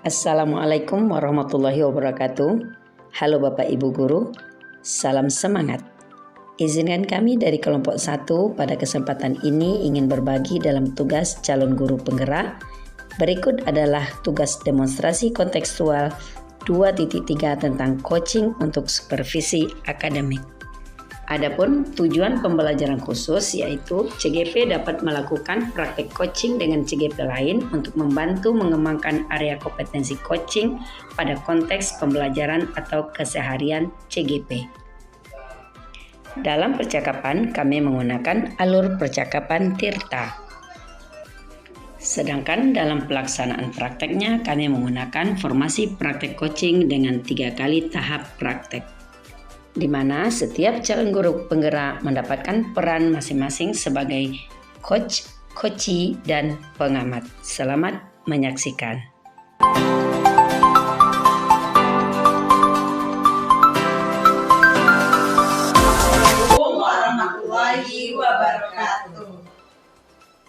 Assalamualaikum warahmatullahi wabarakatuh. Halo Bapak Ibu Guru, salam semangat. Izinkan kami dari kelompok 1 pada kesempatan ini ingin berbagi dalam tugas calon guru penggerak. Berikut adalah tugas demonstrasi kontekstual 2.3 tentang coaching untuk supervisi akademik. Adapun tujuan pembelajaran khusus yaitu CGP dapat melakukan praktek coaching dengan CGP lain untuk membantu mengembangkan area kompetensi coaching pada konteks pembelajaran atau keseharian CGP. Dalam percakapan kami menggunakan alur percakapan Tirta. Sedangkan dalam pelaksanaan prakteknya kami menggunakan formasi praktek coaching dengan 3 kali tahap praktek, di mana setiap calon guru penggerak mendapatkan peran masing-masing sebagai coach, coachee, dan pengamat. Selamat menyaksikan. Assalamualaikum warahmatullahi wabarakatuh.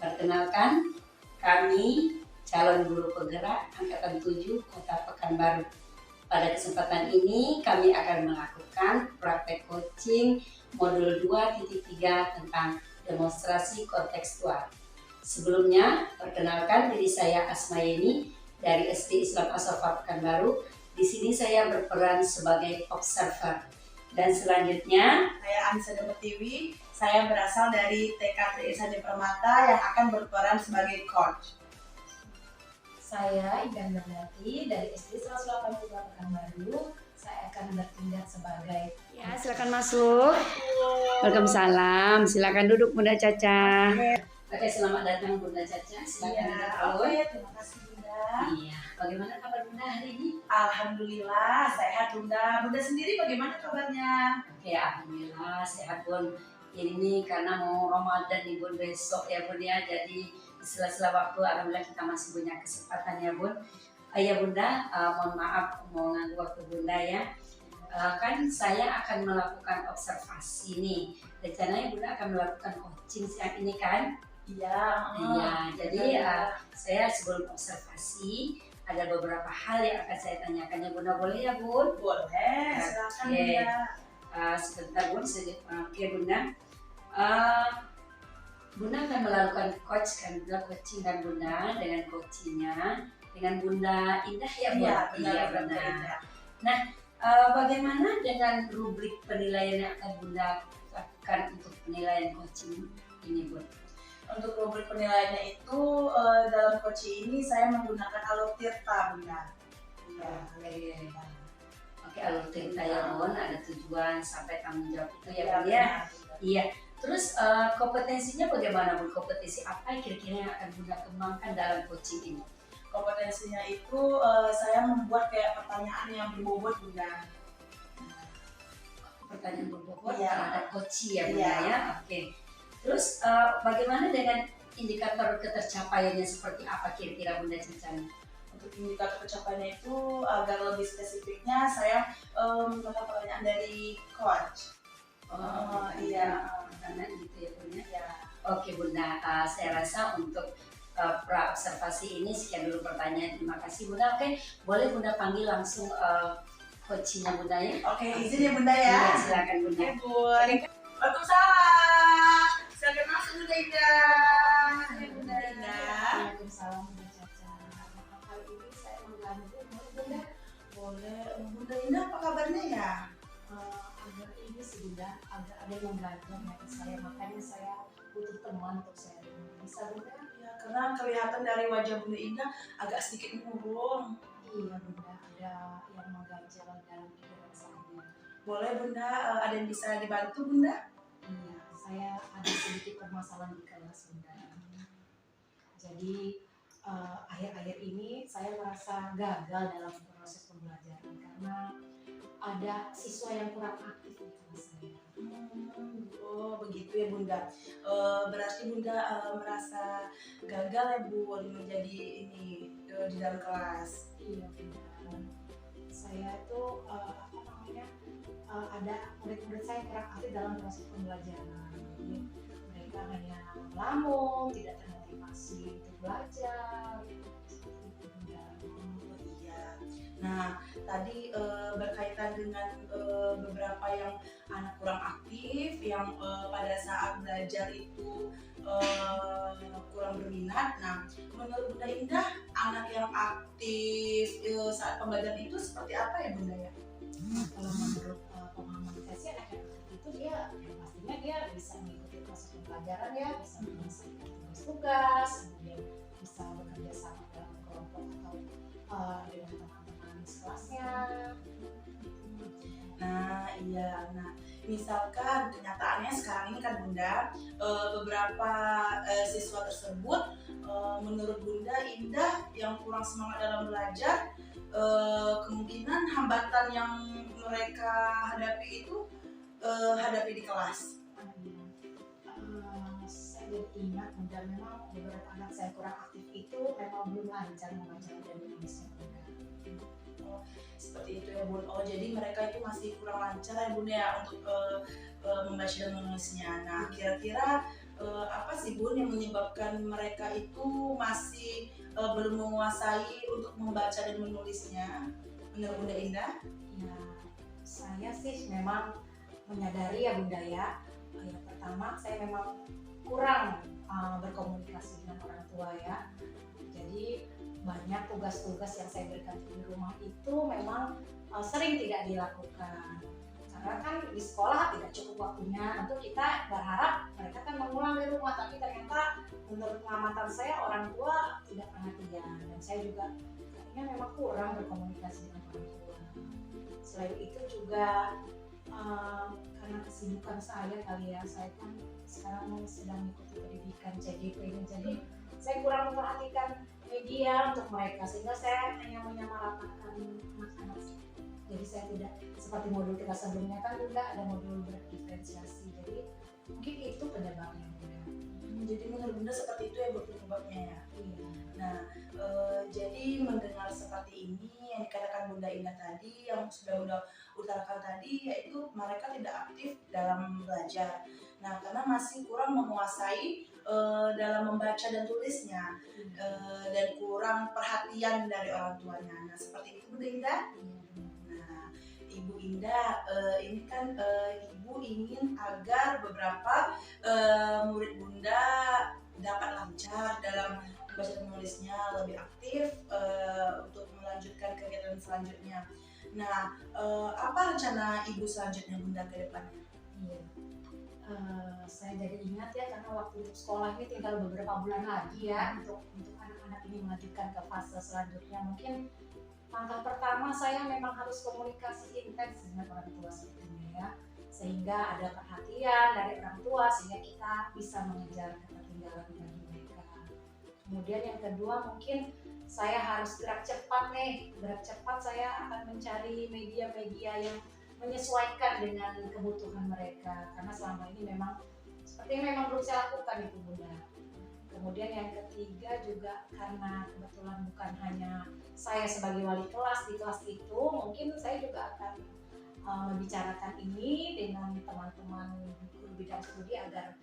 Perkenalkan, kami calon guru penggerak Angkatan 7 Kota Pekanbaru. Pada kesempatan ini kami akan melakukan praktek coaching modul 2.3 tentang demonstrasi kontekstual. Sebelumnya, perkenalkan diri saya Asmayeni dari SD Islam As-Safa Pekanbaru. Di sini saya berperan sebagai observer. Dan selanjutnya, Saya Anissa Pertiwi. Saya berasal dari TK Sandi Permata yang akan berperan sebagai coach. Saya Igan Bernati dari SD 182 Pekanbaru. Saya akan bertindak sebagai silakan masuk. Waalaikumsalam. Silakan duduk Bunda Caca. Oke, selamat datang Bunda Caca. Silakan duduk. Terima kasih Bunda. Iya, bagaimana kabar Bunda hari ini? Alhamdulillah sehat Bunda. Bunda sendiri bagaimana kabarnya? Oke, alhamdulillah sehat Bun. Ini karena mau Ramadan nih Bun besok ya Bun ya. Jadi di sela-sela waktu alhamdulillah kita masih punya kesempatan ya Bun. Ya Bunda, mohon maaf mau nganggu waktu Bunda ya. Kan saya akan melakukan observasi nih. Rencananya Bunda akan melakukan coaching siang ini kan? Iya. Iya, jadi saya sebelum observasi ada beberapa hal yang akan saya tanyakan ya Bunda, boleh ya Bun? Boleh, silakan Oke. Bunda. Sebentar Bun, oke Bunda. Bunda akan melakukan coaching dan Bunda dengan coachingnya dengan Bunda Indah ya Bun? Iya, Bunda. benar. Nah, bagaimana dengan rubrik penilaian yang akan Bunda lakukan untuk penilaian coaching ini Bun? Untuk rubrik penilaiannya itu dalam coaching ini saya menggunakan alur Tirta Bunda. Iya. Oke, alur cerita ya Bun, ada tujuan sampai tanggung jawab itu ya Iya, Bun ya. benar. Iya. Terus kompetensinya bagaimana Bun? Kompetensi apa kira-kira yang akan Bunda kembangkan dalam coaching ini? Kompetensinya itu saya membuat kayak pertanyaan yang berbobot Bunda. Pertanyaan berbobot Iya. terhadap coaching ya Bunda Iya. ya. Oke. Terus bagaimana dengan indikator ketercapaiannya seperti apa kira-kira Bunda Cicanya? Untuk indikator pencapaiannya itu agar lebih spesifiknya saya menggunakan pertanyaan dari coach. Iya. Pertanyaan gitu ya Bunda. Iya. Oke Bunda, saya rasa untuk pra observasi ini sekian dulu pertanyaan. Terima kasih Bunda. Oke, boleh Bunda panggil langsung coachingnya Bunda ya. Oke, izin ya Bunda ya. Iya, silakan Bunda. Oke Bun. Waalaikumsalam. Silakan masuk Bunda Indah. Oke Bunda Indah. Waalaikumsalam Bunda Caca. Kali ini saya mengganggu Bunda. Boleh. Bunda Indah apa kabarnya ya? Agar ini sih Bunda, agak ada yang belajar ya saya, makanya saya butuh teman untuk saya. Bisa Bunda? Ya, karena kelihatan dari wajah Bunda Indah agak sedikit murung. Iya Bunda, ada yang mengganjal dalam pikiran saya. Boleh Bunda, ada yang bisa dibantu Bunda? Iya, saya ada sedikit permasalahan di kelas Bunda. Jadi akhir-akhir ini saya merasa gagal dalam proses pembelajaran karena ada siswa yang kurang aktif di kelas saya. Oh begitu ya Bunda. Berarti Bunda merasa gagal ya Bun menjadi ini di dalam kelas. Iya Bunda. Saya tuh ada murid-murid saya yang kurang aktif dalam proses pembelajaran. Jadi mereka hanya melamun, tidak termotivasi untuk belajar. Seperti itu Bunda. Nah, tadi berkaitan dengan beberapa yang anak kurang aktif, yang pada saat belajar itu kurang berminat. Nah, menurut Bunda Indah, anak yang aktif saat pembelajaran itu seperti apa ya Bunda ya? Kalau menurut pemahaman saya sih anak yang aktif itu dia ya pastinya dia bisa mengikuti proses pembelajaran ya, bisa menyelesaikan tugas-tugas, kemudian bisa bekerja sama dalam kelompok atau dengan teman-teman di kelasnya. Nah, iya. Nah, misalkan kenyataannya sekarang ini kan Bunda, beberapa siswa tersebut menurut Bunda Indah yang kurang semangat dalam belajar, kemungkinan hambatan yang mereka hadapi itu hadapi di kelas. Saya jadi ingat dan memang beberapa anak saya kurang aktif itu memang belum lancar membaca dan menulisnya. Seperti itu ya Bun. Oh, jadi mereka itu masih kurang lancar ya Bun ya untuk membaca dan menulisnya. Nah, kira-kira apa sih Bun yang menyebabkan mereka itu masih belum menguasai untuk membaca dan menulisnya menurut Bunda Indah? Ya, saya sih memang menyadari ya Bunda ya. Yang pertama saya memang kurang berkomunikasi dengan orang tua ya. Jadi banyak tugas-tugas yang saya berikan di rumah itu memang sering tidak dilakukan karena kan di sekolah tidak cukup waktunya. Tentu kita berharap mereka kan mengulang di rumah, tapi ternyata menurut pengamatan saya orang tua tidak perhatian dan saya juga kayaknya memang kurang berkomunikasi dengan orang tua. Selain itu juga karena kesibukan saya kali ya, saya kan sekarang sedang mengikuti pendidikan CGP ini, jadi saya kurang memperhatikan media untuk mereka sehingga saya hanya menyamaratakan anak-anak. Jadi saya tidak seperti modul kita sebelumnya kan juga ada modul berdiferensiasi, jadi mungkin itu penyebabnya. Jadi menurut Bunda seperti itu ya penyebabnya ya. Iya. Nah, jadi mendengar seperti ini yang dikatakan Bunda Indah tadi, yang sudah Bunda utarakan tadi, yaitu mereka tidak aktif dalam belajar. Nah, karena masih kurang menguasai dalam membaca dan tulisnya, dan kurang perhatian dari orang tuanya. Nah, seperti itu Bunda Indah. Nah, Ibu Indah, ini kan Ibu ingin agar beberapa murid Bunda dapat lancar dalam membaca dan menulisnya, lebih aktif untuk melanjutkan kegiatan selanjutnya. Nah, apa rencana Ibu selanjutnya Bunda ke depannya? Iya. Saya jadi ingat ya karena waktu untuk sekolah ini tinggal beberapa bulan lagi ya untuk anak-anak ini melanjutkan ke fase selanjutnya. Mungkin langkah pertama saya memang harus komunikasi intens dengan orang tua sebetulnya ya, sehingga ada perhatian dari orang tua sehingga kita bisa mengejar ketertinggalan bagi mereka. Kemudian yang kedua mungkin saya harus gerak cepat saya akan mencari media-media yang menyesuaikan dengan kebutuhan mereka karena selama ini memang sepertinya memang belum saya lakukan itu Bunda. Kemudian yang ketiga juga karena kebetulan bukan hanya saya sebagai wali kelas di kelas itu, mungkin saya juga akan membicarakan ini dengan teman-teman guru bidang studi agar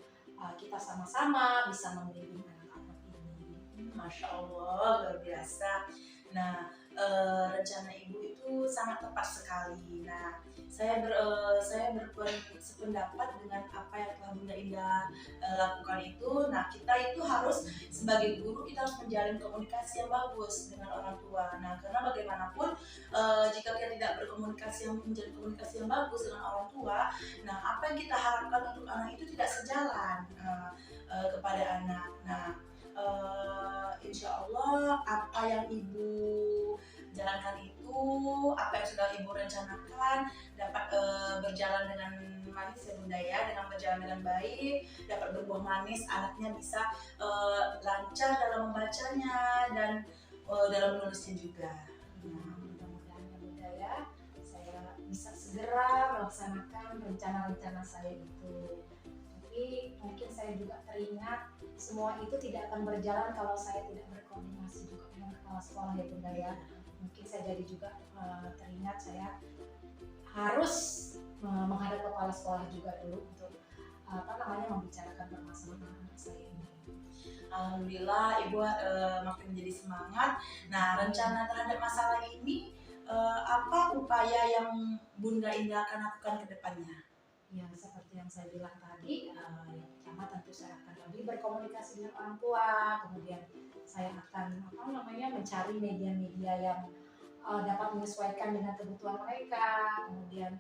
kita sama-sama bisa membimbing anak-anak ini. Masya Allah, luar biasa. Nah, rencana Ibu itu sangat tepat sekali. Nah, saya bersependapat dengan apa yang telah Bunda Indah lakukan itu. Nah, kita itu harus sebagai guru kita harus menjalin komunikasi yang bagus dengan orang tua. Nah, karena bagaimanapun jika kita tidak menjalin komunikasi yang bagus dengan orang tua, nah apa yang kita harapkan untuk anak itu tidak sejalan kepada anak. Nah, insya Allah apa yang Ibu jalankan itu, apa yang sudah Ibu rencanakan dapat berjalan dengan manis ya Bunda ya, dengan berjalan dengan baik, dapat berbuah manis, anaknya bisa lancar dalam membacanya dan dalam menulisnya juga. Mudah-mudahan ya Bunda ya, saya bisa segera melaksanakan rencana-rencana saya itu. Tapi mungkin saya juga teringat semua itu tidak akan berjalan kalau saya tidak berkoordinasi juga dengan kepala sekolah ya Bunda ya. Mungkin saya jadi juga teringat saya harus menghadap kepala sekolah juga dulu untuk membicarakan permasalahan anak saya ini. Alhamdulillah Ibu makin menjadi semangat. Nah, rencana terhadap masalah ini apa upaya yang Bunda Indah akan lakukan ke depannya? Ya, seperti yang saya bilang tadi, yang pertama tentu saya akan lebih berkomunikasi dengan orang tua, kemudian saya akan mencari media-media yang dapat menyesuaikan dengan kebutuhan mereka, kemudian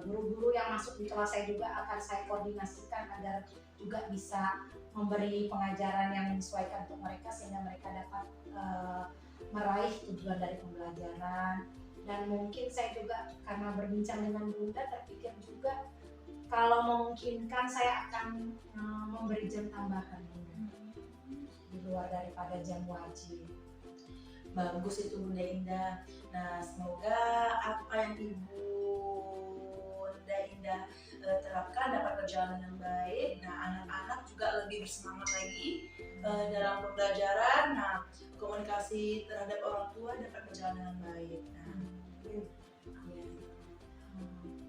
guru-guru yang masuk di kelas saya juga akan saya koordinasikan agar juga bisa memberi pengajaran yang menyesuaikan untuk mereka sehingga mereka dapat meraih tujuan dari pembelajaran. Dan mungkin saya juga karena berbincang dengan Bunda terpikir juga kalau memungkinkan saya akan memberi jam tambahan Bunda di luar daripada jam wajib. Bagus itu Bunda Indah. Nah, semoga apa yang Bunda Indah terapkan dapat berjalan dengan baik. Nah, anak-anak juga lebih bersemangat lagi dalam pembelajaran. Nah, komunikasi terhadap orang tua dapat berjalan dengan baik. Nah, amin.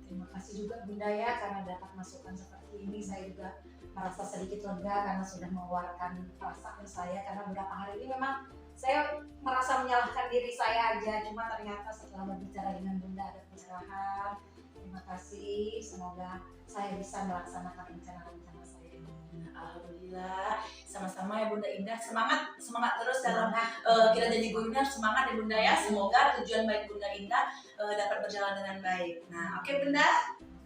Terima kasih juga Bunda ya karena dapat masukan seperti ini. Saya juga merasa sedikit lega karena sudah mengeluarkan perasaan saya, karena beberapa hari ini memang saya merasa menyalahkan diri saya aja, cuma ternyata setelah berbicara dengan Bunda ada pencerahan. Terima kasih, semoga saya bisa melaksanakan rencana-rencana saya ini. Alhamdulillah, sama-sama ya Bunda Indah. Semangat terus dalam Semangat. kita jadi guru. Semangat ya Bunda ya. Semoga tujuan baik Bunda Indah dapat berjalan dengan baik. Nah, oke Bunda.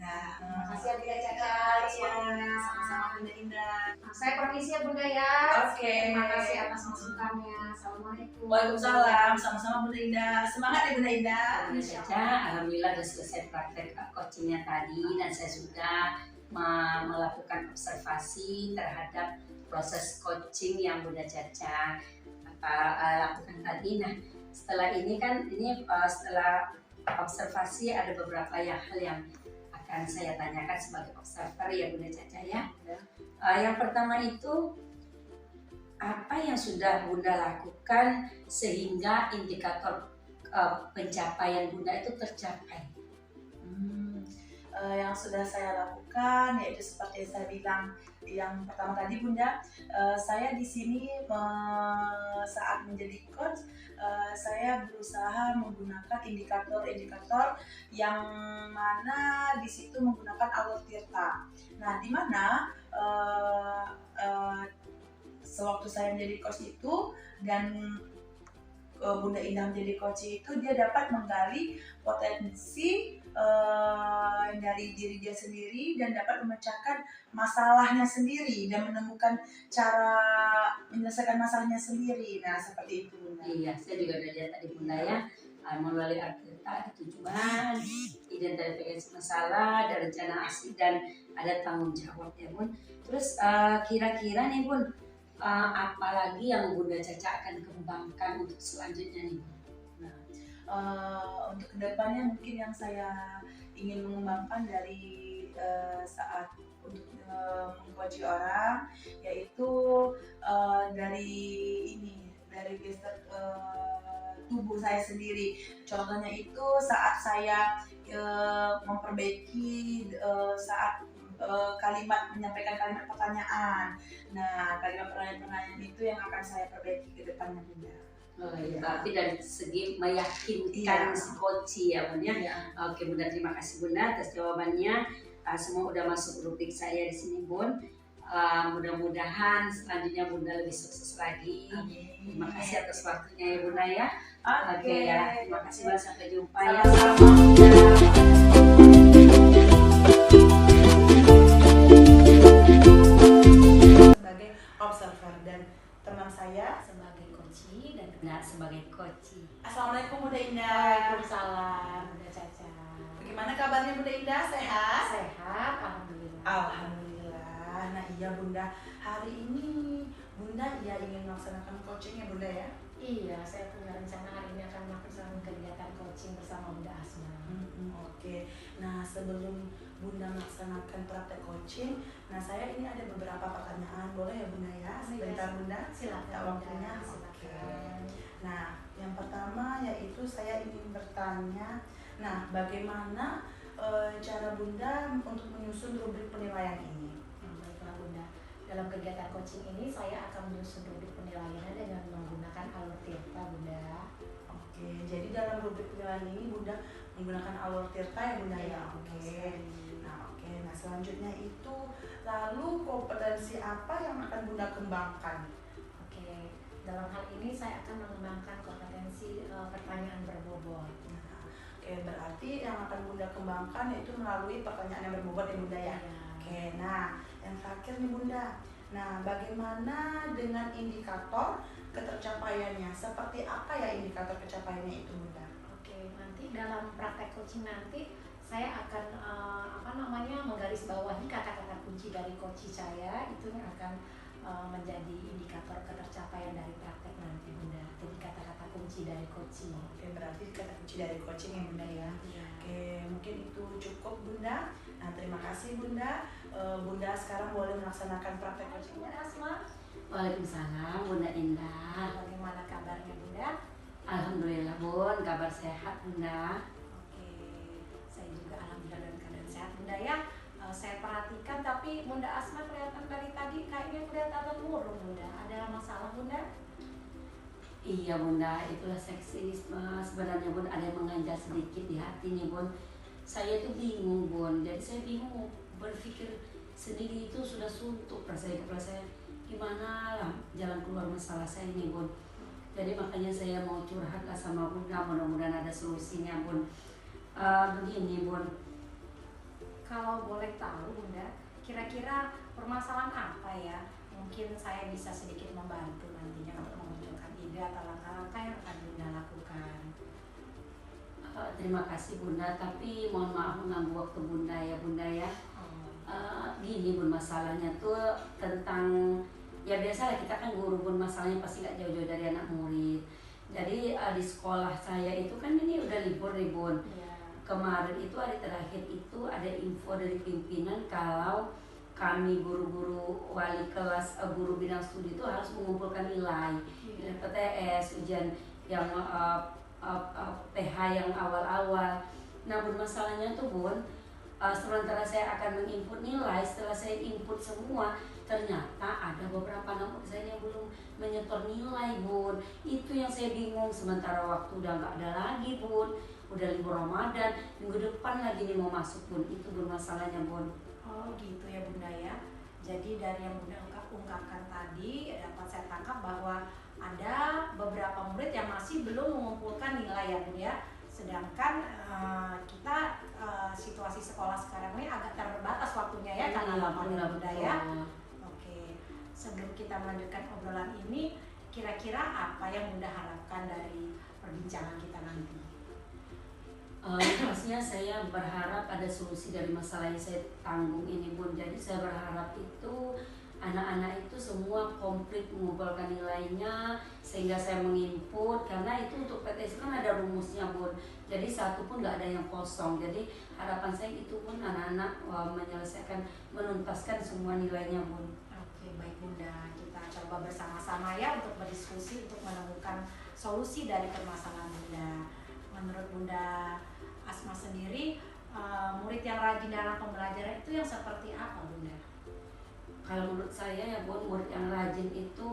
Nah, Terima kasih ya Bunda Caca. Iya, sama-sama Bunda Indah. Saya permisi ya Bunda ya. Oke. Terima kasih atas masukannya. Assalamualaikum. Waalaikumsalam, sama-sama Bunda Indah. Semangat ya Bunda Indah. Bunda Caca, alhamdulillah sudah selesai praktek coachingnya tadi dan saya sudah melakukan observasi terhadap proses coaching yang Bunda Caca lakukan tadi. Nah, setelah ini setelah observasi ada beberapa hal yang akan saya tanyakan sebagai observer ya Bunda Caca ya. Yang pertama itu apa yang sudah Bunda lakukan sehingga indikator pencapaian Bunda itu tercapai? Yang sudah saya lakukan yaitu seperti yang saya bilang yang pertama tadi Bunda, saya di sini saat menjadi coach saya berusaha menggunakan indikator-indikator yang mana di situ menggunakan alur tirta. Nah, di mana sewaktu saya menjadi coach itu dan Bunda Indah menjadi coach itu, dia dapat menggali potensi dari diri dia sendiri dan dapat memecahkan masalahnya sendiri dan menemukan cara menyelesaikan masalahnya sendiri. Nah, seperti itu Bunda. Iya, saya juga udah lihat tadi Bunda ya, melalui Alkitab ada tujuan, identifikasi masalah, ada rencana aksi dan ada tanggung jawab ya Bun. Terus kira-kira nih Bun, apalagi yang Bunda Caca akan kembangkan untuk selanjutnya nih Bun? Untuk kedepannya mungkin yang saya ingin mengembangkan dari saat untuk mengcoach orang yaitu dari gestur tubuh saya sendiri. Contohnya itu saat saya memperbaiki saat menyampaikan kalimat pertanyaan. Nah, kalimat pertanyaan itu yang akan saya perbaiki ke depannya Bunda. Oh iya, berarti dari segi meyakinkan si coach ya Bun ya. Oke Bunda, terima kasih Bunda atas jawabannya. Semua udah masuk rubrik saya di sini Bun. Mudah-mudahan selanjutnya Bunda lebih sukses lagi. Amin. Terima kasih atas waktunya ya Bunda ya. Oke ya, terima kasih Bunda, sampai jumpa ya. Sebagai observer dan teman saya Sebagai coach dan Bunda sebagai coach. Assalamualaikum Bunda Indah. Waalaikumsalam Bunda Caca. Bagaimana kabarnya Bunda Indah? Sehat? Sehat, alhamdulillah. Alhamdulillah. Nah iya Bunda, hari ini Bunda ingin melaksanakan coaching ya Bunda ya? Iya, saya punya rencana hari ini akan melaksanakan kegiatan coaching bersama Bunda Asma. Oke. Nah sebelum Bunda melaksanakan praktek coaching, nah saya ini ada beberapa pertanyaan, boleh ya Bunda ya? Sebentar Bunda. Silakan. Ya, waktunya. Silakan. Nah yang pertama yaitu saya ingin bertanya, nah bagaimana cara Bunda untuk menyusun rubrik penilaian ini? Baiklah Bunda. Dalam kegiatan coaching ini saya akan menyusun rubrik penilaiannya dengan menggunakan alur tirta Bunda. Oke, jadi dalam rubrik penilaian ini Bunda menggunakan alur tirta ya Bunda ya. Oke. Nah selanjutnya itu lalu kompetensi apa yang akan Bunda kembangkan? Oke, dalam hal ini saya akan mengembangkan kompetensi pertanyaan berbobot. Nah, oke, berarti yang akan Bunda kembangkan yaitu melalui pertanyaan yang berbobot ya Bunda ya. Iya. Oke, nah yang terakhir nih Bunda. Nah, bagaimana dengan indikator ketercapaiannya? Seperti apa ya indikator kecapaiannya itu Bunda? Oke, nanti dalam praktek coaching nanti saya akan menggarisbawahi kata-kata kunci dari coach saya, itu yang akan menjadi indikator ketercapaian dari praktek nanti Bunda. Jadi kata-kata kunci dari coaching. Oke, berarti kata kunci dari coaching ya Bunda ya. Iya. Oke, mungkin itu cukup Bunda. Nah, terima kasih Bunda. Bunda sekarang boleh melaksanakan praktek coachingnya. Bunda Asma, Waalaikumsalam Bunda Indah. bagaimana kabarnya Bunda? Alhamdulillah Bun, kabar sehat Bunda. Oke, saya juga alhamdulillah dalam keadaan sehat Bunda ya. Saya perhatikan tapi Bunda Asma kelihatan dari tadi kayaknya kelihatan agak murung Bunda. Ada masalah Bunda? Iya Bunda, itulah seksisme. Sebenarnya Bun ada yang mengganjal sedikit di hati nih Bun. Saya tuh bingung Bun, jadi saya bingung berpikir sendiri itu sudah suntuk rasanya kepala saya. Gimana lah jalan keluar masalah saya ini Bun. Jadi makanya saya mau curhat lah sama Bunda, mudah-mudahan ada solusinya Bun. Begini Bun, Kalau boleh tahu Bunda, kira-kira permasalahan apa ya? Mungkin saya bisa sedikit membantu nantinya untuk memunculkan ide atau langkah-langkah yang akan Bunda lakukan. terima kasih Bunda, tapi mohon maaf mengganggu waktu Bunda ya Bunda ya. Gini Bun, masalahnya tuh tentang ya biasa kita kan guru Bun, masalahnya pasti gak jauh-jauh dari anak murid. Jadi di sekolah saya itu kan ini udah libur nih Bun. Iya. Kemarin itu hari terakhir itu ada info dari pimpinan kalau kami guru-guru wali kelas, guru bidang studi itu harus mengumpulkan nilai PTS, ujian yang PH yang awal-awal. Nah Bun, masalahnya tuh Bun, sementara saya akan menginput nilai, setelah saya input semua ternyata ada beberapa anak saya yang belum menyetor nilai Bun. Itu yang saya bingung, sementara waktu udah nggak ada lagi Bun, udah libur Ramadan, minggu depan lagi nih mau masuk Bun. Itu Bun masalahnya Bun. Oh gitu ya Bunda ya. Jadi dari yang Bunda ungkapkan tadi dapat saya tangkap bahwa ada beberapa murid yang masih belum mengumpulkan nilai ya Bunda ya. Sedangkan kita situasi sekolah sekarang ini agak terbatas waktunya ya karena lockdown Bunda ya. Oke, sebelum kita melanjutkan obrolan ini, kira-kira apa yang Bunda harapkan dari perbincangan kita nanti? Pastinya saya berharap ada solusi dari masalah yang saya tanggung ini Bun. Jadi saya berharap itu anak-anak itu semua komplit mengumpulkan nilainya sehingga saya menginput, karena itu untuk PTS kan ada rumusnya Bun. Jadi satu pun nggak ada yang kosong. Jadi harapan saya itu pun anak-anak menyelesaikan, menuntaskan semua nilainya Bun. Oke, baik Bunda. Kita coba bersama-sama ya untuk berdiskusi untuk menemukan solusi dari permasalahan Bunda. Menurut Bunda Asma sendiri, murid yang rajin dalam pembelajaran itu yang seperti apa Bunda? Kalau menurut saya ya Bun, murid yang rajin itu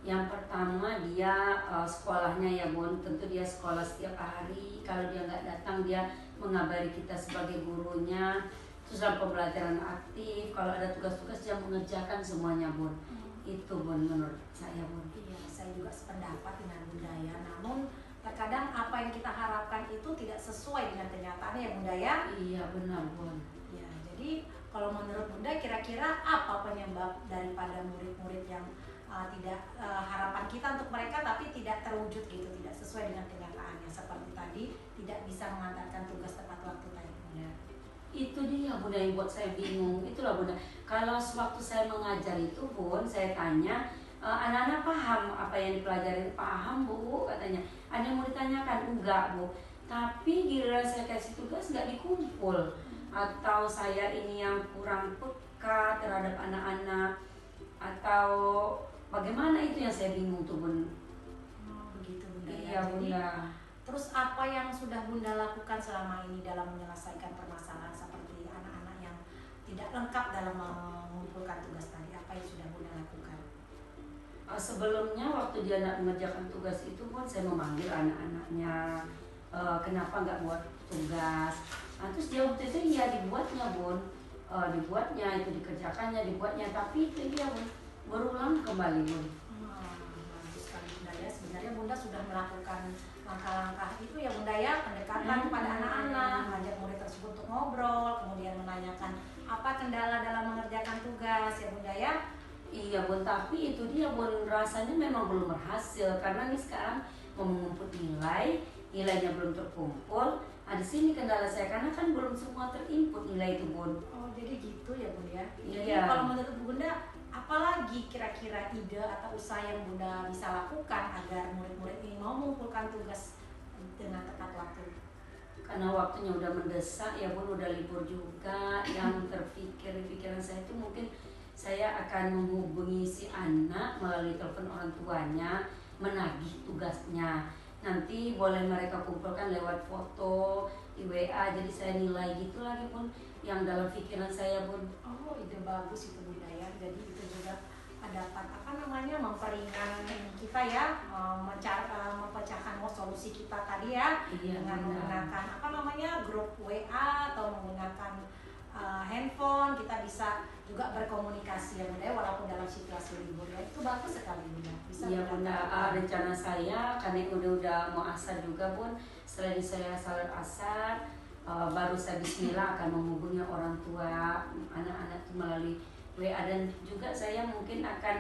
yang pertama dia sekolahnya ya Bun, tentu dia sekolah setiap hari. Kalau dia nggak datang dia mengabari kita sebagai gurunya. Terus dalam pembelajaran aktif, kalau ada tugas-tugas dia mengerjakan semuanya Bun. Itu Bun menurut saya Bun. Iya, saya juga sependapat dengan Bunda ya. Namun terkadang apa yang kita harapkan itu tidak sesuai dengan kenyataannya ya Bunda ya. Iya benar Bun. Ya, jadi kalau menurut Bunda kira-kira apa penyebab daripada murid-murid yang tidak harapan kita untuk mereka tapi tidak terwujud gitu, tidak sesuai dengan kenyataannya, seperti tadi tidak bisa mengantarkan tugas tepat waktu tadi Bunda. Itu dia Bunda yang buat saya bingung. Itulah Bunda, kalau sewaktu saya mengajar itu Bun, saya tanya anak-anak paham apa yang dipelajarin? Paham Bu, katanya. Ada yang mau ditanyakan? Enggak Bu. Tapi giliran saya kasih tugas nggak dikumpul. Atau saya ini yang kurang peka terhadap anak-anak, atau bagaimana, itu yang saya bingung tuh Bun. Oh, begitu Bunda. Iya Jadi, Bunda. terus apa yang sudah Bunda lakukan selama ini dalam menyelesaikan permasalahan seperti anak-anak yang tidak lengkap dalam mengumpulkan tugas tadi? Apa yang sudah Bunda lakukan? Sebelumnya waktu dia nak mengerjakan tugas itu pun saya memanggil anak-anaknya, kenapa nggak buat tugas. Nah, terus dia waktu itu iya dibuatnya Bun, dibuatnya itu dikerjakannya dibuatnya, tapi itu dia Bun berulang kembali Bun. Bagus sekali Bunda ya. Sebenarnya Bunda sudah melakukan langkah-langkah itu ya Bunda ya, pendekatan kepada anak-anak, mengajak murid tersebut untuk ngobrol, kemudian menanyakan apa kendala dalam mengerjakan tugas ya Bunda ya. Iya Bun, tapi itu dia Bun, rasanya memang belum berhasil karena nih sekarang mau mengumpul nilainya belum terkumpul. Nah di sini kendala saya karena kan belum semua terinput nilai itu Bun. Oh jadi gitu ya Bunda ya. Jadi Iya. kalau menurut Bunda, apalagi kira-kira ide atau usaha yang Bunda bisa lakukan agar murid-murid ini mau mengumpulkan tugas dengan tepat waktu? Karena waktunya udah mendesak ya Bun, udah libur juga. Yang terpikir di pikiran saya itu mungkin saya akan menghubungi si anak melalui telepon orang tuanya, menagih tugasnya. Nanti boleh mereka kumpulkan lewat foto di WA, jadi saya nilai gitu lagi Bun, yang dalam pikiran saya Bun. Oh ide bagus itu Bunda ya. Jadi itu juga dapat memperingan kita ya, memecahkan solusi kita tadi ya, Iya, dengan benar. menggunakan grup WA atau menggunakan handphone. Kita bisa juga berkomunikasi ya Bunda ya, walaupun dalam situasi libur ya. Itu bagus sekali Bunda. Bisa Iya Bunda, lakukan. rencana saya karena udah mau asar juga Bun. Setelah ini saya salat asar, baru saya bismillah akan menghubungi orang tua anak-anak itu melalui WA, dan juga saya mungkin akan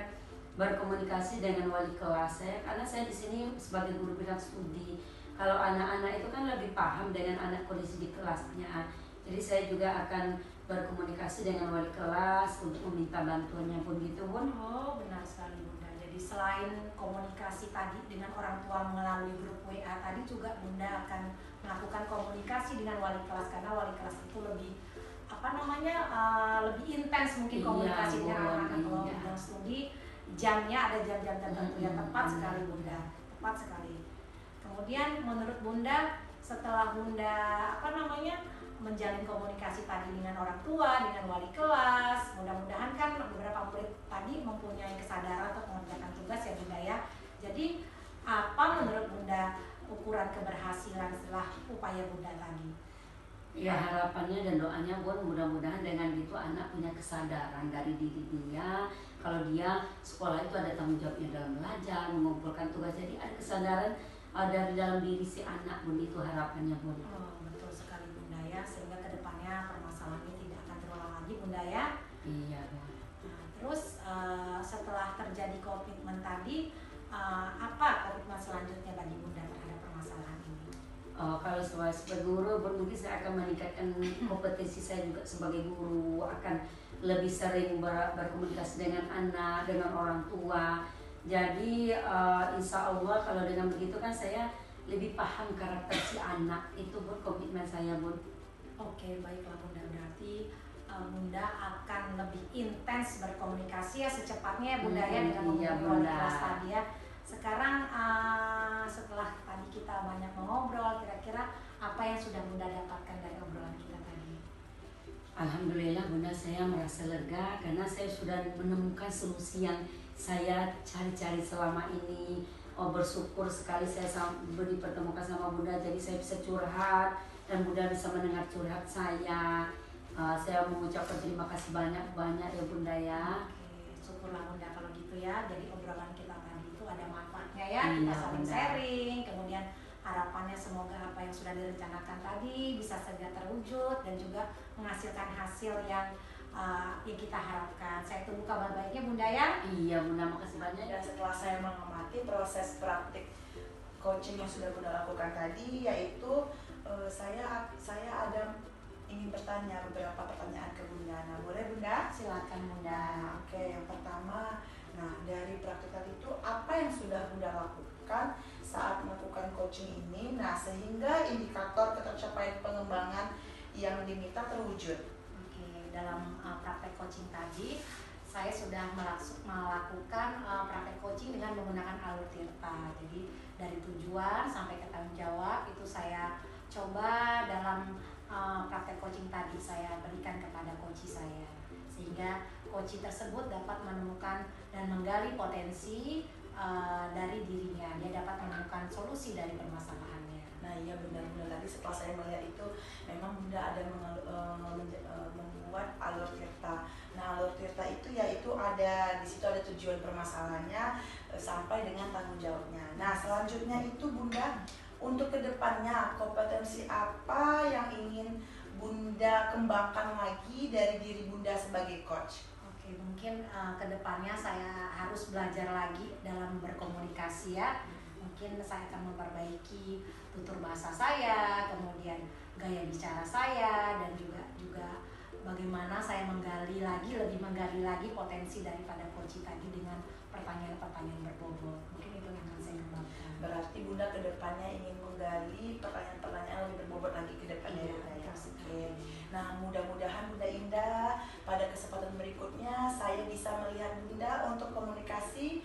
berkomunikasi dengan wali kelas saya karena saya di sini sebagai guru bidang studi. Kalau anak-anak itu kan lebih paham dengan anak kondisi di kelasnya. Jadi saya juga akan berkomunikasi dengan wali kelas untuk meminta bantuannya pun gitu Bun. Oh benar sekali Bunda. Jadi selain komunikasi tadi dengan orang tua melalui grup WA tadi, juga Bunda akan melakukan komunikasi dengan wali kelas, karena wali kelas itu lebih lebih intens mungkin Iya, komunikasi dengan Bun, anak-anak. Kalau iya. bidang studi jamnya ada jam-jam tertentu yang tepat Mm-mm. sekali Bunda, tepat sekali. Kemudian menurut Bunda, setelah Bunda menjalin komunikasi tadi dengan orang tua, dengan wali kelas, mudah-mudahan kan beberapa murid tadi mempunyai kesadaran untuk mengerjakan tugas ya Bunda ya. Jadi apa menurut Bunda ukuran keberhasilan setelah upaya Bunda tadi? Ya harapannya dan doanya Bun, mudah-mudahan dengan gitu anak punya kesadaran dari diri dia. Kalau dia sekolah itu ada tanggung jawabnya dalam belajar, mengumpulkan tugas, jadi ada kesadaran dari dalam diri si anak Bun, itu harapannya Bun. Oh, betul sekali Bunda ya, sehingga kedepannya permasalahan ini tidak akan terulang lagi Bunda ya. Iya Bun. Nah, terus setelah terjadi komitmen tadi, apa komitmen selanjutnya bagi Bunda terhadap permasalahan ini? Kalau sebagai guru Bun, mungkin saya akan meningkatkan kompetensi saya juga sebagai guru, akan lebih sering berkomunikasi dengan anak, dengan orang tua. Jadi insya Allah kalau dengan begitu kan saya lebih paham karakter si anak itu Bun, komitmen saya Bun. Oke, baiklah Bunda, berarti Bunda akan lebih intens berkomunikasi ya secepatnya ya Bunda ya, dengan Iya, menghubungi wali Bunda. kelas tadi ya. Sekarang setelah tadi kita banyak mengobrol, kira-kira apa yang sudah Bunda dapatkan dari obrolan kita tadi? Alhamdulillah Bunda, saya merasa lega karena saya sudah menemukan solusi yang saya cari-cari selama ini. Bersyukur sekali saya dipertemukan sama Bunda, jadi saya bisa curhat dan Bunda bisa mendengar curhat saya. Saya mengucapkan terima kasih banyak-banyak ya Bunda ya. Oke, syukurlah Bunda kalau gitu ya. Jadi obrolan kita tadi itu ada manfaatnya ya, Iya, kita saling Bunda. sharing, kemudian harapannya semoga apa yang sudah direncanakan tadi bisa segera terwujud dan juga menghasilkan hasil yang kita harapkan. Saya tunggu kabar baiknya Bunda ya. Iya Bunda, makasih banyak. Dan setelah saya mengamati proses praktik coaching yang sudah Bunda lakukan tadi, yaitu saya ada ingin bertanya beberapa pertanyaan ke Bunda. Nah, boleh Bunda? Silakan Bunda. Nah, oke, yang pertama, dari praktikal itu apa yang sudah Bunda lakukan saat melakukan coaching ini? Nah, sehingga indikator ketercapaian pengembangan yang diminta terwujud. Oke, dalam praktek coaching tadi saya sudah melakukan praktek coaching dengan menggunakan alur tirta. Jadi dari tujuan sampai ke tanggung jawab itu saya coba dalam praktek coaching tadi saya berikan kepada coach saya, sehingga coach tersebut dapat menemukan dan dan menggali potensi dari dirinya. Dia dapat menemukan solusi dari permasalahannya. Nah iya benar-benar tadi setelah saya melihat itu memang Bunda ada membuat alur tirta. Nah alur tirta itu yaitu ada di situ ada tujuan permasalahannya sampai dengan tanggung jawabnya. Nah selanjutnya itu Bunda untuk kedepannya kompetensi apa yang ingin Bunda kembangkan lagi dari diri Bunda sebagai coach? Oke, mungkin kedepannya saya harus belajar lagi dalam berkomunikasi ya. Mungkin saya akan memperbaiki tutur bahasa saya, kemudian gaya bicara saya, dan juga bagaimana saya lebih menggali lagi potensi daripada coach tadi dengan pertanyaan-pertanyaan berbobot. Mungkin itu yang akan saya kembangkan. Berarti Bunda kedepannya ingin menggali pertanyaan-pertanyaan lebih berbobot lagi ke depannya. Iya, Oke. Nah mudah-mudahan Bunda Indah pada kesempatan berikutnya saya bisa melihat Bunda untuk komunikasi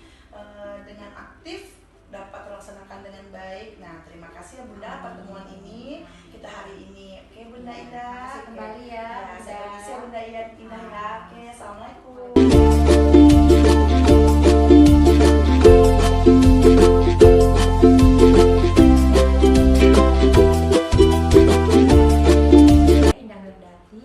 dengan aktif dapat terlaksanakan dengan baik. Nah terima kasih ya Bunda pertemuan ini kita hari ini. Oke Bunda Indah. Terima kasih kembali ya. Saya permisi ya Bunda Indah ya. Oke assalamualaikum.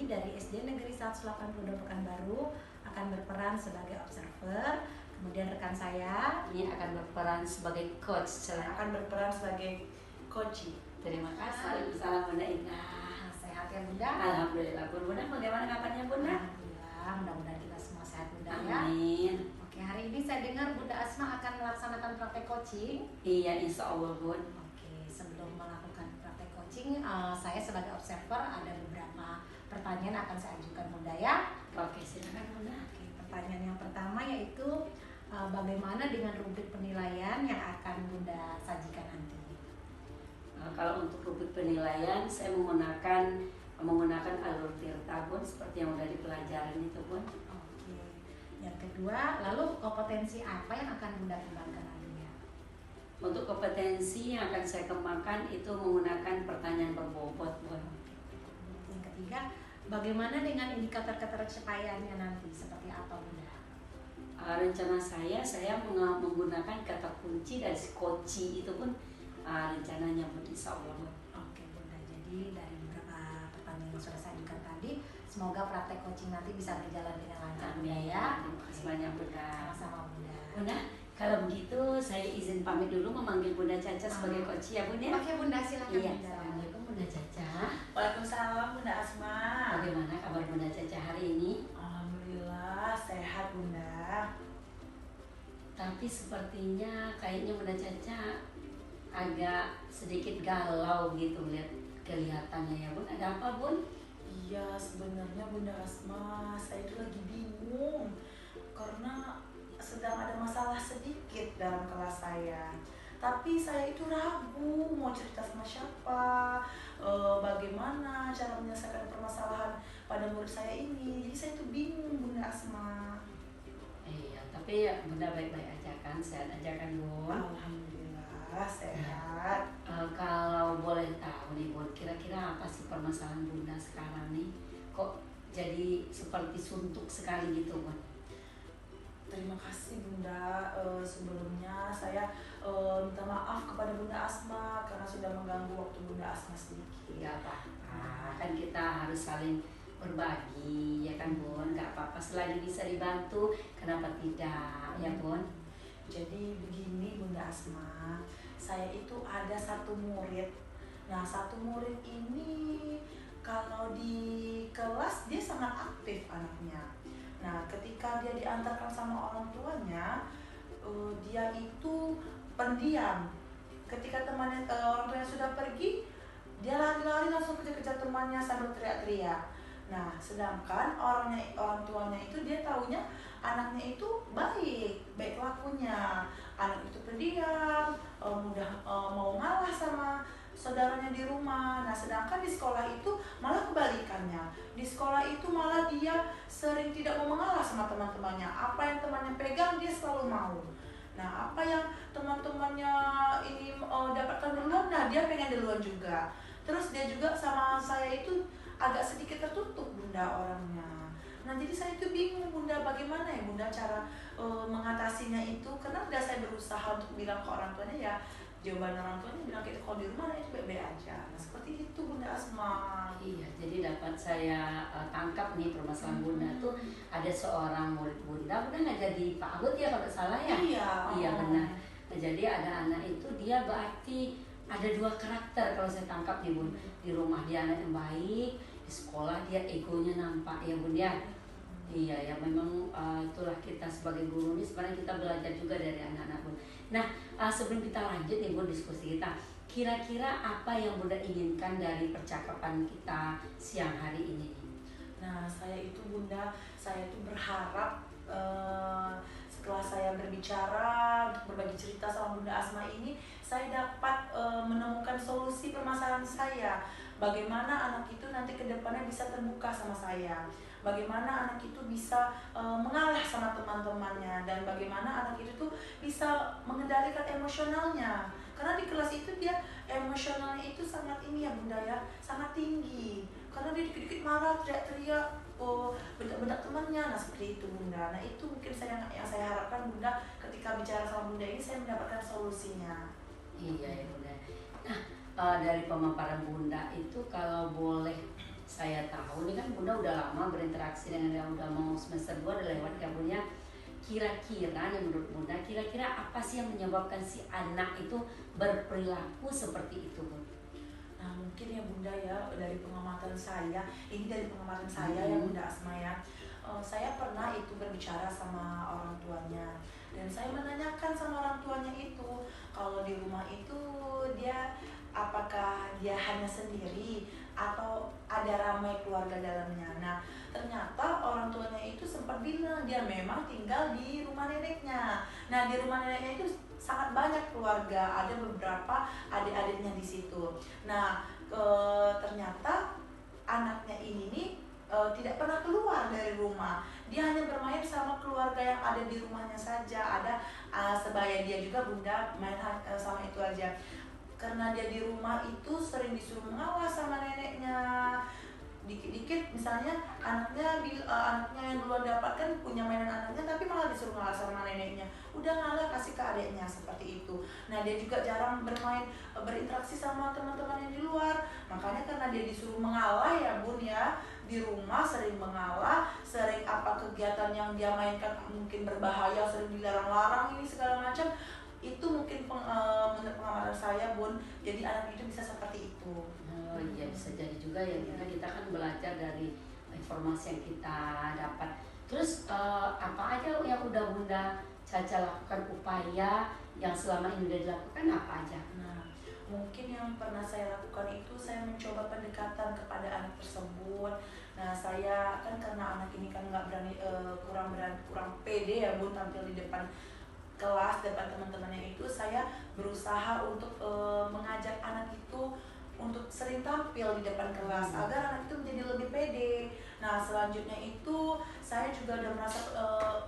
Dari SD Negeri 182 Pekanbaru akan berperan sebagai observer. Kemudian rekan saya Ini akan berperan sebagai coach. Akan berperan sebagai coach. Terima kasih. Salam Bunda Indah. sehat ya Bunda. Alhamdulillah. Bunda bagaimana kabarnya Bunda? Alhamdulillah, mudah-mudahan kita semua sehat Bunda ya. Amin. Oke, hari ini saya dengar Bunda Asma akan melaksanakan praktek coaching. Iya insya Allah Bun. Oke, sebelum melakukan praktek coaching, saya sebagai observer ada beberapa pertanyaan akan saya ajukan Bunda ya. Oke silakan Bunda. Oke, pertanyaan yang pertama yaitu bagaimana dengan rubrik penilaian yang akan Bunda sajikan nanti? Kalau untuk rubrik penilaian saya menggunakan alur tirta Bun seperti yang udah dipelajarin itu Bun. Oke, yang kedua, lalu kompetensi apa yang akan Bunda kembangkan lainnya? Untuk kompetensi yang akan saya kembangkan itu menggunakan pertanyaan berbobot Bun. Yang ketiga, bagaimana dengan indikator ketercapaiannya nanti? Seperti apa Bunda? Rencana saya menggunakan kata kunci dari si coach itu pun rencananya Bun insya Allah Bun. Oke Bunda, jadi dari beberapa pertanyaan yang sudah saya ajukan tadi, semoga praktek coaching nanti bisa berjalan dengan lancar Bunda ya. Terima kasih banyak Bunda. Sama-sama Bunda. Bunda, kalau begitu saya izin pamit dulu memanggil Bunda Caca sebagai coach ya Bun ya. Oke Bunda, silakan Iya, Bunda. assalamualaikum Bunda Caca. Waalaikumsalam Bunda Asma. Bagaimana kabar Bunda Caca hari ini? Alhamdulillah sehat Bunda. Tapi sepertinya kayaknya Bunda Caca agak sedikit galau gitu lihat kelihatannya ya Bun. Ada apa Bun? Iya sebenarnya Bunda Asma saya itu lagi bingung karena sedang ada masalah sedikit dalam kelas saya. Tapi saya itu ragu mau cerita sama siapa, bagaimana cara menyelesaikan permasalahan pada murid saya ini. Jadi saya itu bingung Bunda Asma. Iya, tapi ya Bunda baik-baik aja kan, sehat aja kan Bun. Alhamdulillah sehat. Kalau boleh tahu nih Bun, kira-kira apa sih permasalahan Bunda sekarang nih? Kok jadi seperti suntuk sekali gitu Bun? Terima kasih Bunda. Sebelumnya saya minta maaf kepada Bunda Asma karena sudah mengganggu waktu Bunda Asma sedikit. Gak apa-apa, kan kita harus saling berbagi ya kan Bun. Gak apa-apa, selagi bisa dibantu kenapa tidak ya Bun. Jadi begini Bunda Asma, saya itu ada satu murid. Nah satu murid ini kalau di kelas dia sangat aktif anaknya. Nah ketika dia diantarkan sama orang tuanya, dia itu pendiam. Ketika temannya orang tuanya sudah pergi, dia lari-lari langsung kejar-kejar temannya sambil teriak-teriak. Nah sedangkan orang tuanya itu dia taunya anaknya itu baik lakunya. Anak itu pendiam, mudah mau ngalah sama saudaranya di rumah. Nah sedangkan di sekolah itu malah kebalikannya. Di sekolah itu malah dia sering tidak mau mengalah sama teman-temannya. Apa yang temannya pegang dia selalu mau. Nah apa yang teman-temannya ini dapatkan duluan, nah dia pengen duluan juga. Terus dia juga sama saya itu agak sedikit tertutup Bunda orangnya. Nah jadi saya itu bingung Bunda, bagaimana ya Bunda cara mengatasinya itu, karena udah saya berusaha untuk bilang ke orang tuanya, ya jawaban orang tuanya bilang gitu, kalau di rumah itu baik-baik aja. Nah seperti itu Bunda Asma. Iya, jadi dapat saya tangkap nih permasalahan Bunda tuh ada seorang murid Bunda ngajar di Pak Agut ya kalau nggak salah ya. Iya. Iya benar. Nah, jadi ada anak itu dia berarti ada dua karakter kalau saya tangkap nih Bun. Di rumah dia anak yang baik, di sekolah dia egonya nampak ya Bun ya. Iya ya, memang itulah kita sebagai guru ini sebenarnya kita belajar juga dari anak-anak Bun. Nah sebelum kita lanjut nih Bun diskusi kita, kira-kira apa yang Bunda inginkan dari percakapan kita siang hari ini? Nah saya itu Bunda, saya itu berharap setelah saya berbicara untuk berbagi cerita sama Bunda Asma ini, saya dapat menemukan solusi permasalahan saya. Bagaimana anak itu nanti ke depannya bisa terbuka sama saya, bagaimana anak itu bisa mengalah sama teman-temannya, dan bagaimana anak itu tuh bisa mengendalikan emosionalnya. Karena di kelas itu dia emosionalnya itu sangat ini ya Bunda ya, sangat tinggi. Karena dia dikit-dikit marah, teriak-teriak, bentak-bentak temannya. Nah seperti itu Bunda. Nah itu mungkin yang saya harapkan Bunda, ketika bicara sama Bunda ini saya mendapatkan solusinya. Iya ya Bunda. Nah dari pemaparan Bunda itu kalau boleh saya tahu, ini kan Bunda udah lama berinteraksi dengan dia, udah mau semester 2 udah lewat ya Bunda. Kira-kira nih menurut Bunda, kira-kira apa sih yang menyebabkan si anak itu berperilaku seperti itu Bunda? Nah mungkin ya Bunda ya, dari pengamatan saya, ini dari pengamatan saya ya Bunda Asma ya, saya pernah itu berbicara sama orang tuanya, dan saya menanyakan sama orang tuanya itu, kalau di rumah itu dia apakah dia hanya sendiri atau ada ramai keluarga dalamnya. Nah ternyata orang tuanya itu sempat bilang dia memang tinggal di rumah neneknya. Nah di rumah neneknya itu sangat banyak keluarga, ada beberapa adik-adiknya di situ. Nah ternyata anaknya ini nih tidak pernah keluar dari rumah. Dia hanya bermain sama keluarga yang ada di rumahnya saja. Ada sebaya dia juga Bunda, main sama itu aja. Karena dia di rumah itu sering disuruh mengawas sama neneknya. Dikit-dikit misalnya anaknya yang duluan dapatkan punya mainan anaknya, tapi malah disuruh ngalah sama neneknya. Udah ngalah kasih ke adiknya, seperti itu. Nah dia juga jarang berinteraksi sama teman-teman yang di luar. Makanya karena dia disuruh mengalah ya Bun ya, di rumah sering mengalah, sering apa kegiatan yang dia mainkan mungkin berbahaya, sering dilarang-larang ini segala macam. Itu mungkin menurut pengamatan saya Bun, jadi anak itu bisa seperti itu. Oh iya, bisa jadi juga ya, karena kita kan belajar dari informasi yang kita dapat. Terus apa aja yang udah Bunda Caca lakukan, upaya yang selama ini udah dilakukan apa aja? Nah mungkin yang pernah saya lakukan itu saya mencoba pendekatan kepada anak tersebut. Nah saya kan karena anak ini kan nggak berani, kurang pede ya Bun tampil di depan kelas, depan teman-temannya itu. Saya berusaha untuk mengajak anak itu untuk sering tampil di depan kelas agar anak itu menjadi lebih pede. Nah selanjutnya itu saya juga udah merasa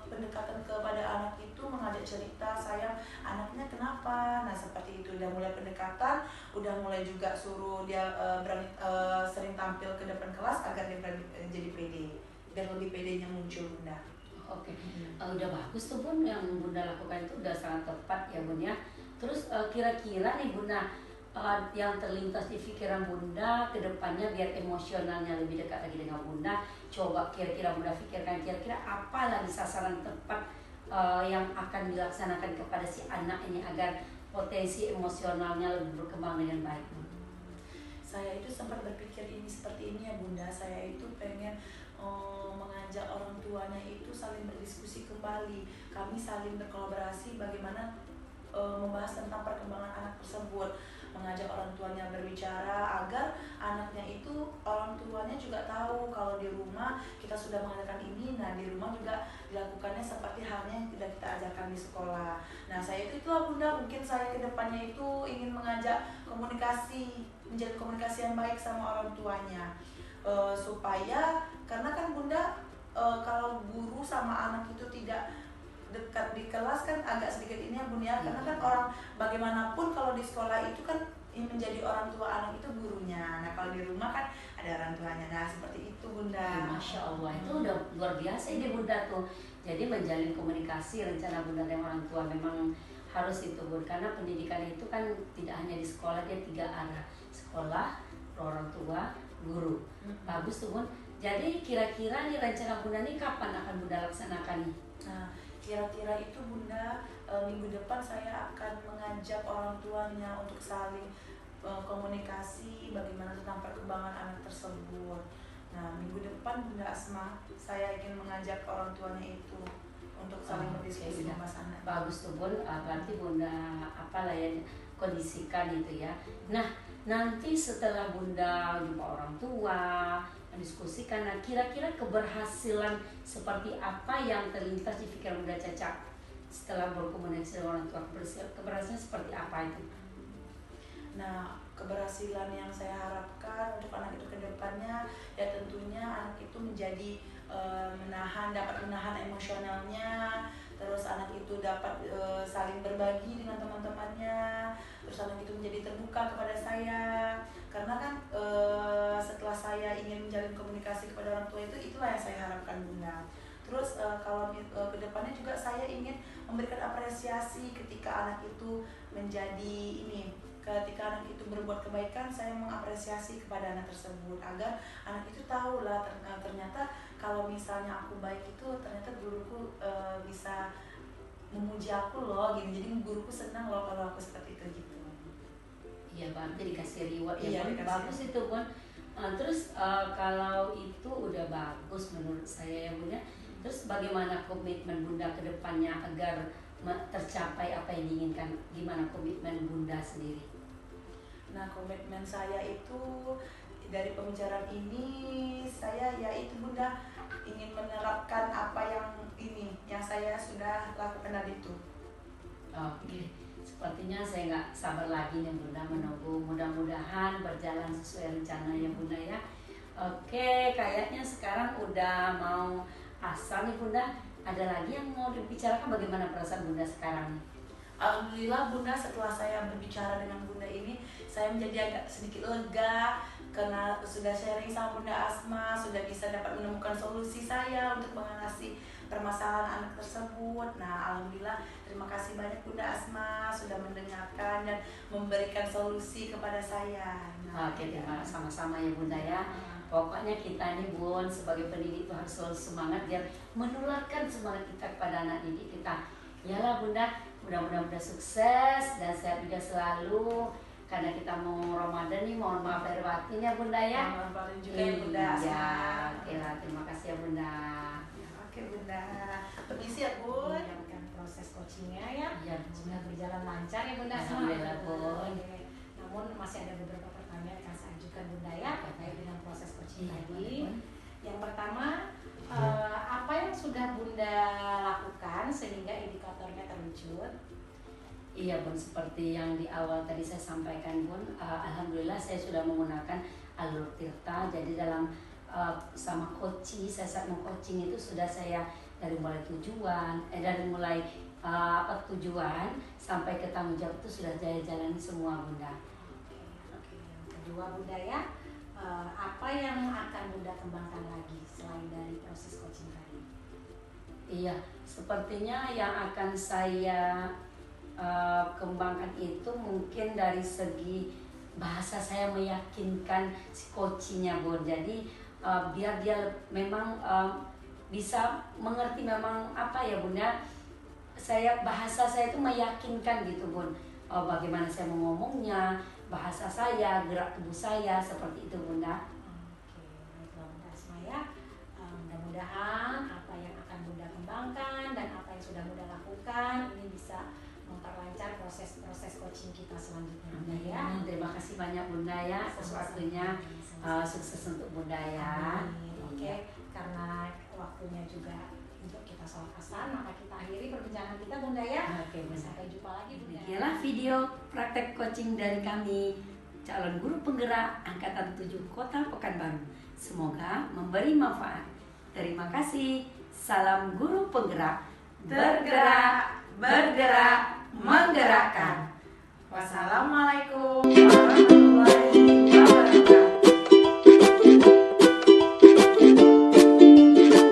pendekatan kepada anak itu, mengajak cerita saya anaknya kenapa. Nah seperti itu, udah mulai pendekatan, udah mulai juga suruh dia berani sering tampil ke depan kelas agar dia berani jadi pede, biar lebih pedenya muncul Bunda. Oke, udah bagus tuh Bun, yang Bunda lakukan itu udah sangat tepat ya Bun ya. Terus kira-kira nih Bunda, yang terlintas di pikiran Bunda ke depannya biar emosionalnya lebih dekat lagi dengan Bunda, coba kira-kira Bunda pikirkan kira-kira apa lagi sasaran tepat yang akan dilaksanakan kepada si anak ini agar potensi emosionalnya lebih berkembang dengan baik. Saya itu sempat berpikir seperti ini ya Bunda, saya itu pengen mengajak orang tuanya itu saling berdiskusi kembali, kami saling berkolaborasi bagaimana membahas tentang perkembangan anak tersebut, mengajak orang tuanya berbicara agar anaknya itu, orang tuanya juga tahu kalau di rumah kita sudah mengadakan ini. Nah di rumah juga dilakukannya seperti halnya yang tidak kita ajarkan di sekolah. Nah saya itulah Bunda, mungkin saya ke depannya itu ingin mengajak komunikasi, menjalin komunikasi yang baik sama orang tuanya, supaya karena kan Bunda kalau guru sama anak itu tidak dekat di kelas kan agak sedikit ini ya Bun ya, karena kan orang bagaimanapun kalau di sekolah itu kan menjadi orang tua anak itu gurunya. Nah kalau di rumah kan ada orang tuanya. Nah seperti itu Bunda. Masya Allah, itu udah luar biasa ini Bunda tuh. Jadi menjalin komunikasi rencana Bunda dengan orang tua memang harus itu Bun, karena pendidikan itu kan tidak hanya di sekolah, dia 3 arah, sekolah, orang tua, guru. Bagus tuh Bun. Jadi kira-kira nih rencana Bunda nih kapan akan Bunda laksanakan nih? Nah kira-kira itu Bunda, minggu depan saya akan mengajak orang tuanya untuk saling komunikasi bagaimana tentang perkembangan anak tersebut. Nah minggu depan Bunda Asma, saya ingin mengajak orang tuanya itu untuk saling berdiskusi membahas anak. Bagus tuh Bun, berarti Bunda apalah ya kondisikan itu ya. Nah nanti setelah Bunda jumpa orang tua, mendiskusikan, nah kira-kira keberhasilan seperti apa yang terlintas di pikiran Bunda Caca setelah berkomunikasi dengan orang tua, keberhasilan seperti apa itu? Nah, keberhasilan yang saya harapkan untuk anak itu ke depannya ya tentunya anak itu menjadi dapat menahan emosionalnya, terus anak itu dapat saling berbagi dengan teman-temannya, terus anak itu menjadi terbuka kepada saya, karena kan setelah saya ingin menjalin komunikasi kepada orang tua itulah yang saya harapkan Bunda. Terus kalau kedepannya juga saya ingin memberikan apresiasi ketika anak itu ketika anak itu berbuat kebaikan, saya mengapresiasi kepada anak tersebut agar anak itu tahu lah ternyata kalau misalnya aku baik itu ternyata guruku bisa memuji aku loh gini, jadi guruku senang loh kalau aku seperti itu gitu. Iya berarti dikasih reward Iya, ya bagus itu Bun. Terus kalau itu udah bagus menurut saya ya Bunda. Terus bagaimana komitmen Bunda ke depannya agar tercapai apa yang diinginkan? Gimana komitmen Bunda sendiri? Nah komitmen saya itu dari pembicaraan ini saya yaitu Bunda ingin menerapkan apa yang saya sudah lakukan tadi itu. Oke, sepertinya saya nggak sabar lagi nih Bunda menunggu, mudah-mudahan berjalan sesuai rencana ya Bunda ya. Oke, kayaknya sekarang udah mau asal nih Bunda. Ada lagi yang mau dibicarakan, bagaimana perasaan Bunda sekarang nih? Alhamdulillah Bunda, setelah saya berbicara dengan Bunda ini saya menjadi agak sedikit lega karena sudah sharing sama Bunda Asma, sudah bisa dapat menemukan solusi saya untuk mengatasi permasalahan anak tersebut. Nah Alhamdulillah, terima kasih banyak Bunda Asma sudah mendengarkan dan memberikan solusi kepada saya. Oke, terima kasih sama-sama ya Bunda ya. Pokoknya kita ini Bun sebagai pendidik itu harus selalu semangat biar menularkan semangat kita kepada anak didik kita. Iyalah Bunda, mudah-mudahan Bunda sukses dan sehat juga selalu. Karena kita mau Ramadan nih, mohon maaf lahir batin ya Bunda ya. Mohon maaf juga ya Bunda Asma. Iya, oke lah, terima kasih ya Bunda. Oke Bunda, permisi ya Bun. Menjalankan proses coachingnya ya, Iya, sudah berjalan lancar ya Bunda. Alhamdulillah, Bun. Namun masih ada beberapa pertanyaan yang saya ajukan Bunda ya terkait dengan proses coaching Iya, tadi. Bun. Yang pertama, apa yang sudah Bunda lakukan sehingga indikatornya terwujud? Iya Bun, seperti yang di awal tadi saya sampaikan Bun, alhamdulillah saya sudah menggunakan alur tirta. Jadi dalam sama coaching, saya saat meng-coaching itu sudah saya dari mulai tujuan sampai ke tanggung jawab itu sudah saya jalani semua Bunda. Oke. Yang kedua Bunda ya, apa yang akan Bunda kembangkan lagi selain dari proses coaching tadi? Iya, sepertinya yang akan saya kembangkan itu mungkin dari segi bahasa saya meyakinkan si coachingnya Bun. Jadi biar dia memang bisa mengerti memang apa ya Bunda, bahasa saya itu meyakinkan gitu Bun. Bagaimana saya mau ngomongnya, bahasa saya, gerak tubuh saya, seperti itu Bunda. Oke, baiklah Bunda Asma ya. Mudah-mudahan apa yang akan Bunda kembangkan dan apa yang sudah Bunda lakukan ini bisa memperlancar proses coaching kita selanjutnya Bunda ya. Terima kasih banyak Bunda ya atas waktunya, sukses untuk Bunda ya. Oke, karena waktunya juga untuk kita sholat asar, maka kita akhiri perbincangan kita Bunda ya. Oke Bunda. Sampai jumpa lagi Bunda. Demikianlah video praktek coaching dari kami, calon guru penggerak Angkatan 7 Kota Pekanbaru. Semoga memberi manfaat. Terima kasih. Salam guru penggerak. Bergerak, bergerak, menggerakkan. Wassalamualaikum warahmatullahi